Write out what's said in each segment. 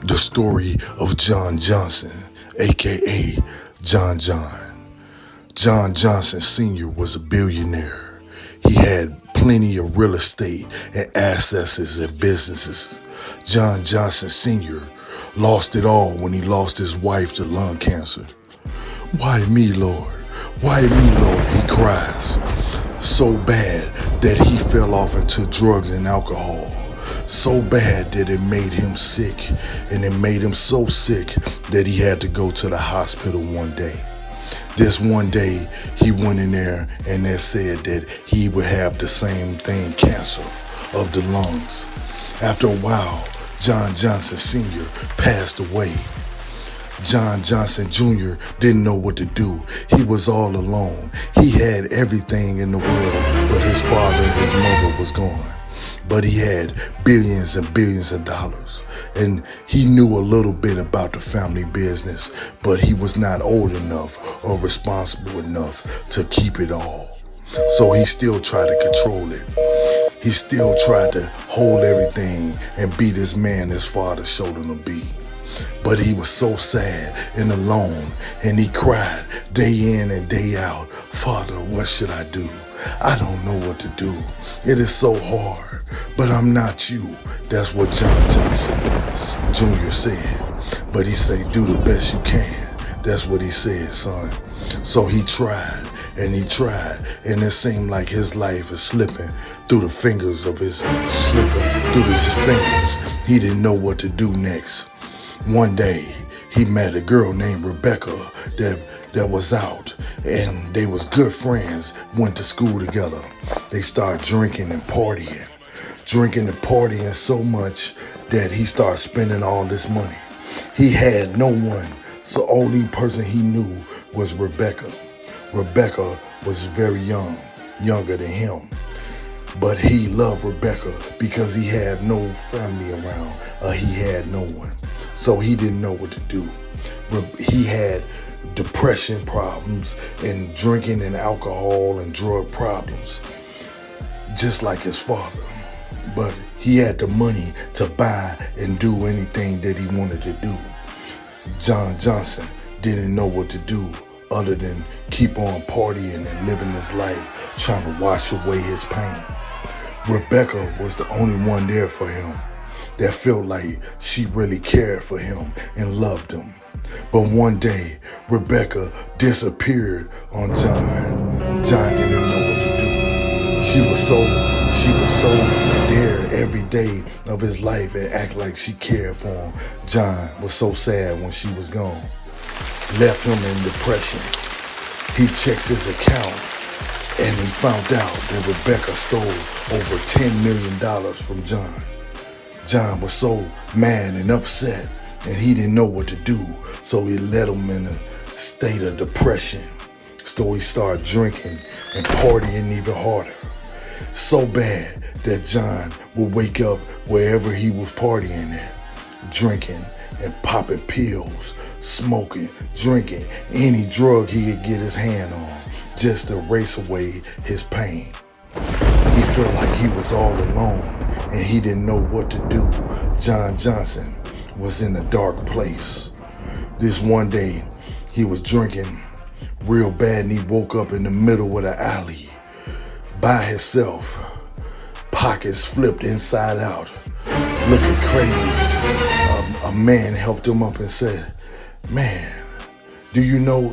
The story of John Johnson, aka John John. John Johnson Sr. was a billionaire. He had plenty of real estate and assets and businesses. John Johnson Sr. lost it all when he lost his wife to lung cancer. Why me, Lord? Why me, Lord? He cries. So bad that he fell off into drugs and alcohol. So bad that it made him sick, and it made him so sick that he had to go to the hospital one day. This one day, he went in there and they said that he would have the same thing, cancer of the lungs. After a while, John Johnson Sr. passed away. John Johnson Jr. didn't know what to do. He was all alone. He had everything in the world, but his father and his mother was gone. But he had billions and billions of dollars. And he knew a little bit about the family business, but he was not old enough or responsible enough to keep it all. So he still tried to control it. He still tried to hold everything and be this man his father showed him to be. But he was so sad and alone, and he cried day in and day out, "Father, what should I do? I don't know what to do. It is so hard, but I'm not you." That's what John Johnson Jr. said. But he said, "Do the best you can." That's what he said, son. So he tried, and it seemed like his life is slipping through the fingers of his fingers. He didn't know what to do next. One day, he met a girl named Rebecca that was out, and they was good friends, went to school together. They started drinking and partying so much that he started spending all this money. He had no one, so only person he knew was Rebecca. Rebecca was very young, younger than him. But he loved Rebecca because he had no family around, he had no one. So he didn't know what to do. He had depression problems and drinking and alcohol and drug problems, just like his father. But he had the money to buy and do anything that he wanted to do. John Johnson didn't know what to do other than keep on partying and living his life, trying to wash away his pain. Rebecca was the only one there for him that felt like she really cared for him and loved him. But one day, Rebecca disappeared on John. John didn't know what to do. She was so there every day of his life and act like she cared for him. John was so sad when she was gone. Left him in depression. He checked his account and he found out that Rebecca stole over $10 million from John. John was so mad and upset, and he didn't know what to do, so he led him in a state of depression. So he started drinking and partying even harder. So bad that John would wake up wherever he was partying at, drinking and popping pills, smoking, drinking any drug he could get his hand on, just to erase away his pain. He felt like he was all alone and he didn't know what to do. John Johnson was in a dark place. This one day, he was drinking real bad and he woke up in the middle of the alley by himself, pockets flipped inside out, looking crazy. A man helped him up and said, "Man, do you know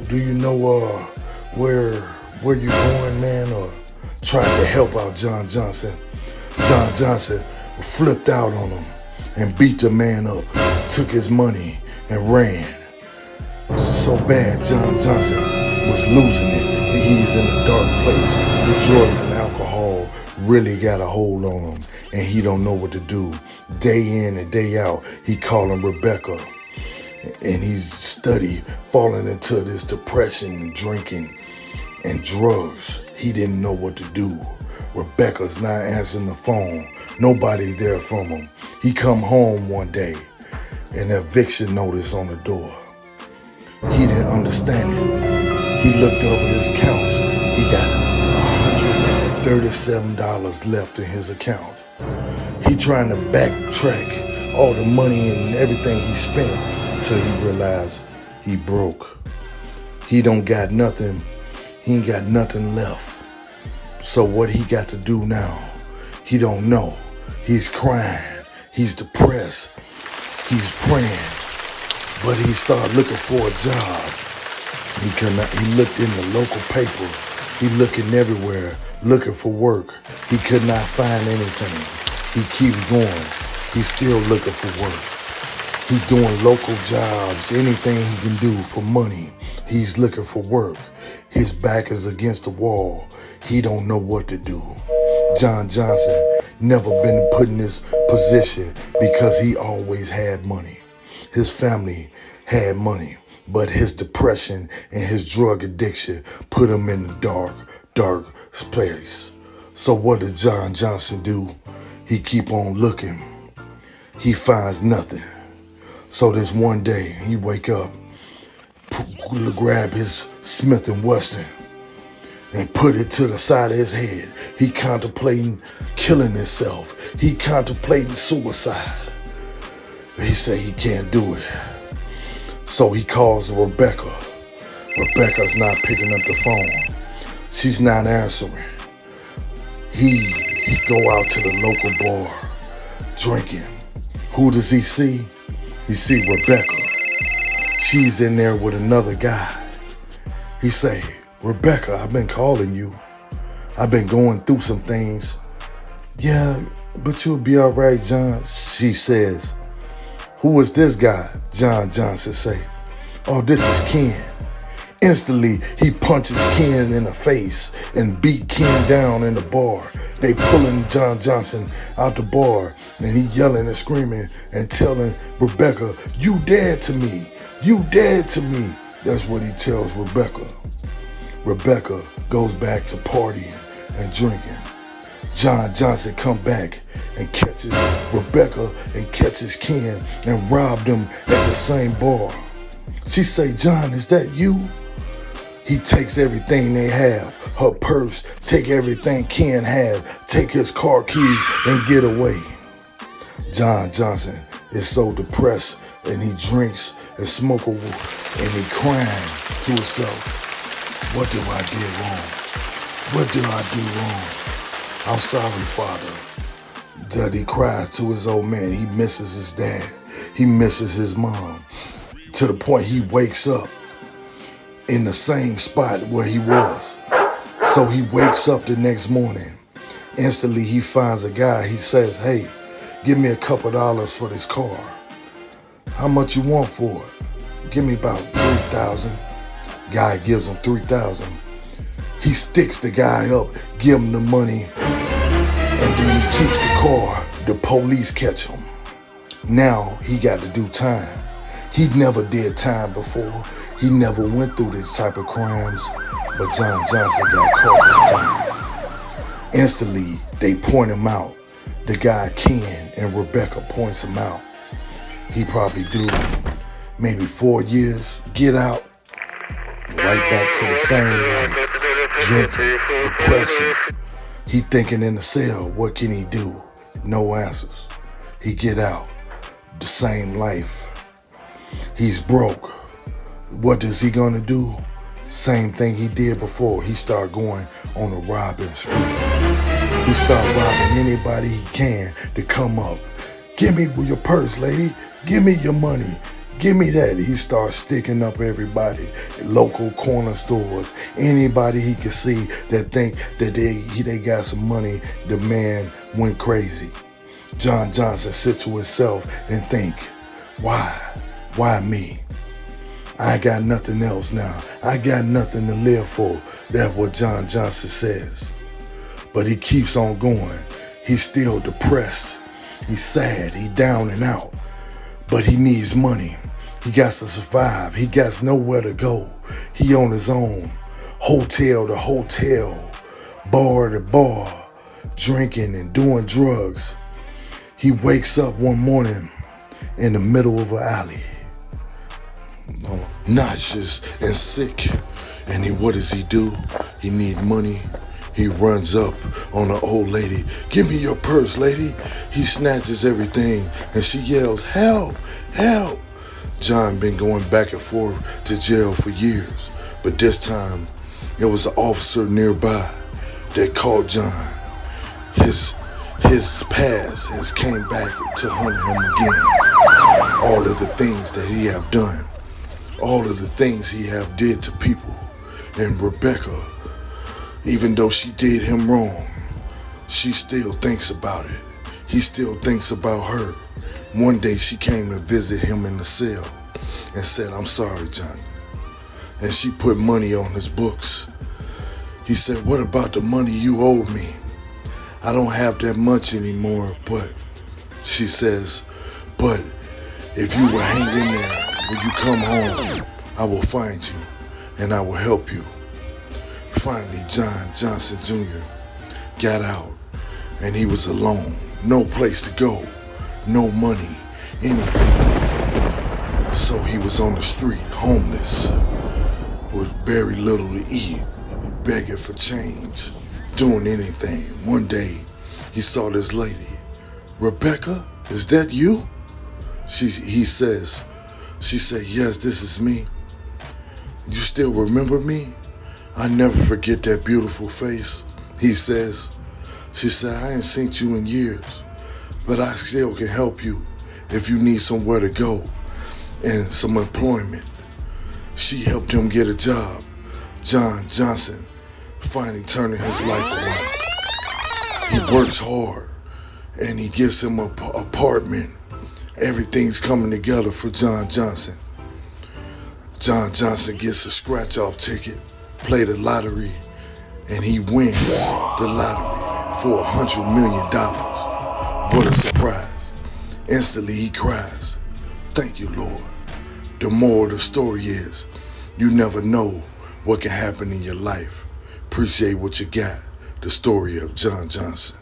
where you going, man?" Or tried to help out John Johnson. John Johnson flipped out on him and beat the man up, took his money and ran. It was so bad John Johnson was losing it. He's in a dark place. The drugs and alcohol really got a hold on him and he don't know what to do. Day in and day out, he calling Rebecca and he's falling into this depression and drinking and drugs. He didn't know what to do. Rebecca's not answering the phone. Nobody's there from him. He come home one day, an eviction notice on the door. He didn't understand it. He looked over his accounts. He got $137 left in his account. He trying to backtrack all the money and everything he spent until he realized he broke. He don't got nothing. He ain't got nothing left. So what he got to do now? He don't know. He's crying. He's depressed. He's praying. But he started looking for a job. He looked in the local paper. He looking everywhere, looking for work. He could not find anything. He keeps going. He's still looking for work. He doing local jobs, anything he can do for money. He's looking for work. His back is against the wall. He don't know what to do. John Johnson never been put in this position because he always had money. His family had money, but his depression and his drug addiction put him in the dark place. So what does John Johnson do? He keep on looking. He finds nothing. So this one day he wake up, grab his Smith & Wesson and put it to the side of his head. He contemplating killing himself. He contemplating suicide. He say he can't do it. So he calls Rebecca. Rebecca's not picking up the phone. She's not answering. He go out to the local bar, drinking. Who does he see? He see Rebecca. She's in there with another guy. He say, Rebecca, I've been calling you. I've been going through some things. Yeah, but you'll be all right, John. She says, who is this guy? John Johnson say, oh, this is Ken. Instantly, he punches Ken in the face and beat Ken down in the bar. They pulling John Johnson out the bar and he yelling and screaming and telling Rebecca, you dead to me. You dead to me. That's what he tells Rebecca. Rebecca goes back to partying and drinking. John Johnson come back and catches Rebecca and catches Ken and robbed them at the same bar. She say, John, is that you? He takes everything they have, her purse, take everything Ken had, take his car keys and get away. John Johnson is so depressed and he drinks and smokes and he crying to himself. What do I do wrong? What do I do wrong? I'm sorry, Father. That he cries to his old man. He misses his dad. He misses his mom. To the point he wakes up in the same spot where he was. So he wakes up the next morning. Instantly he finds a guy. He says, hey, give me a couple dollars for this car. How much you want for it? Give me about $3,000. Guy gives him $3,000. He sticks the guy up, give him the money, and then he keeps the car. The police catch him. Now he got to do time. He never did time before. He never went through this type of crimes, but John Johnson got caught this time. Instantly, they point him out. The guy Ken and Rebecca points him out. He probably do maybe 4 years, get out, right back to the same life, drinking, depressing. He thinking in the cell, what can he do? No answers. He get out, the same life. He's broke. What is he gonna do? Same thing he did before. He start going on a robbing spree. He start robbing anybody he can to come up. Give me your purse, lady. Give me your money. Give me that. He starts sticking up everybody, local corner stores, anybody he could see that think that they got some money. The man went crazy. John Johnson sit to himself and think, why? Why me? I got nothing else now. I got nothing to live for. That's what John Johnson says. But he keeps on going. He's still depressed. He's sad. He down and out. But he needs money. He got to survive. He got nowhere to go. He on his own. Hotel to hotel. Bar to bar. Drinking and doing drugs. He wakes up one morning in the middle of an alley. Nauseous and sick. And what does he do? He need money. He runs up on the old lady. Give me your purse, lady. He snatches everything and she yells, help, help. John been going back and forth to jail for years, but this time it was an officer nearby that caught John. His past has came back to hunt him again. All of the things that he have done, all of the things he have did to people. And Rebecca, even though she did him wrong, she still thinks about it. He still thinks about her. One day she came to visit him in the cell and said, I'm sorry, John. And she put money on his books. He said, what about the money you owed me? I don't have that much anymore, but she says, but if you will hang in there when you come home, I will find you and I will help you. Finally, John Johnson Jr. got out and he was alone. No place to go, no money, anything. So he was on the street, homeless, with very little to eat, begging for change, doing anything. One day, he saw this lady. Rebecca, is that you? She said, yes, this is me. You still remember me? I never forget that beautiful face. He says, she said, I ain't seen you in years, but I still can help you if you need somewhere to go and some employment. She helped him get a job. John Johnson finally turning his life around. He works hard and he gets him an apartment. Everything's coming together for John Johnson. John Johnson gets a scratch-off ticket, play the lottery, and he wins the lottery for $100 million. What a surprise. Instantly he cries, thank you, Lord. The moral of the story is, you never know what can happen in your life. Appreciate what you got. The story of John Johnson.